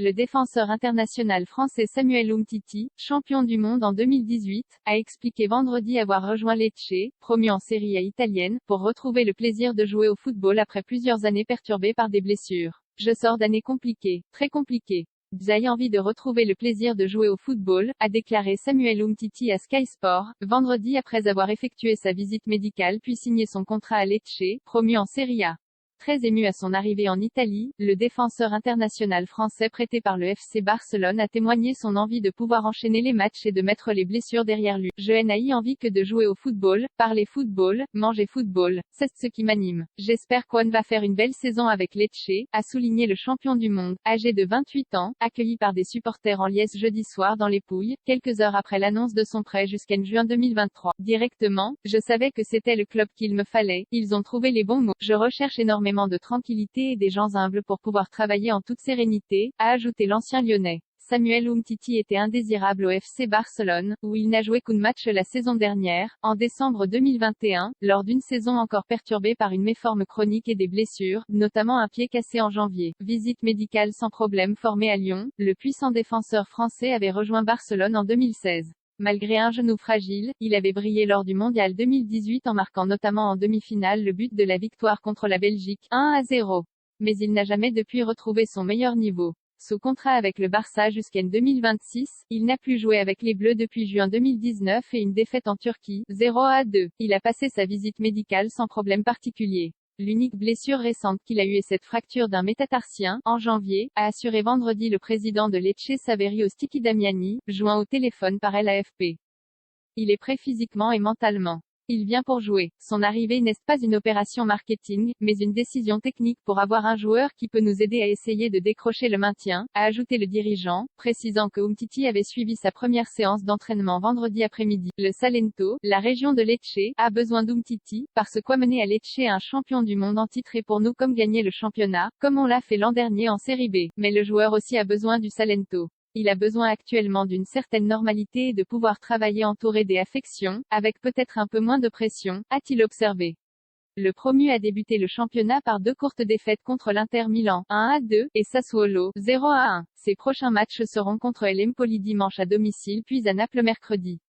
Le défenseur international français Samuel Umtiti, champion du monde en 2018, a expliqué vendredi avoir rejoint Lecce, promu en Serie A italienne, pour retrouver le plaisir de jouer au football après plusieurs années perturbées par des blessures. Je sors d'années compliquées, très compliquées. J'ai envie de retrouver le plaisir de jouer au football, a déclaré Samuel Umtiti à Sky Sport, vendredi après avoir effectué sa visite médicale puis signé son contrat à Lecce, promu en Serie A. Très ému à son arrivée en Italie, le défenseur international français prêté par le FC Barcelone a témoigné son envie de pouvoir enchaîner les matchs et de mettre les blessures derrière lui. Je n'ai envie que de jouer au football, parler football, manger football, c'est ce qui m'anime. J'espère qu'on va faire une belle saison avec Lecce, a souligné le champion du monde, âgé de 28 ans, accueilli par des supporters en liesse jeudi soir dans les Pouilles, quelques heures après l'annonce de son prêt jusqu'en juin 2023. Directement, je savais que c'était le club qu'il me fallait, ils ont trouvé les bons mots. Je recherche énormément de tranquillité et des gens humbles pour pouvoir travailler en toute sérénité, a ajouté l'ancien Lyonnais. Samuel Umtiti était indésirable au FC Barcelone, où il n'a joué qu'un match la saison dernière, en décembre 2021, lors d'une saison encore perturbée par une méforme chronique et des blessures, notamment un pied cassé en janvier. Visite médicale sans problème formée à Lyon, le puissant défenseur français avait rejoint Barcelone en 2016. Malgré un genou fragile, il avait brillé lors du Mondial 2018 en marquant notamment en demi-finale le but de la victoire contre la Belgique, 1-0. Mais il n'a jamais depuis retrouvé son meilleur niveau. Sous contrat avec le Barça jusqu'en 2026, il n'a plus joué avec les Bleus depuis juin 2019 et une défaite en Turquie, 0-2. Il a passé sa visite médicale sans problème particulier. L'unique blessure récente qu'il a eue est cette fracture d'un métatarsien, en janvier, a assuré vendredi le président de Lecce Saverio Stichi-Damiani, joint au téléphone par l'AFP. Il est prêt physiquement et mentalement. Il vient pour jouer. Son arrivée n'est pas une opération marketing, mais une décision technique pour avoir un joueur qui peut nous aider à essayer de décrocher le maintien, a ajouté le dirigeant, précisant que Umtiti avait suivi sa première séance d'entraînement vendredi après-midi. Le Salento, la région de Lecce, a besoin d'Umtiti, parce qu'amener à Lecce un champion du monde en titre est pour nous comme gagner le championnat, comme on l'a fait l'an dernier en Série B. Mais le joueur aussi a besoin du Salento. Il a besoin actuellement d'une certaine normalité et de pouvoir travailler entouré des affections, avec peut-être un peu moins de pression, a-t-il observé. Le promu a débuté le championnat par 2 courtes défaites contre l'Inter Milan, 1-2, et Sassuolo, 0-1. Ses prochains matchs seront contre l'Empoli dimanche à domicile puis à Naples mercredi.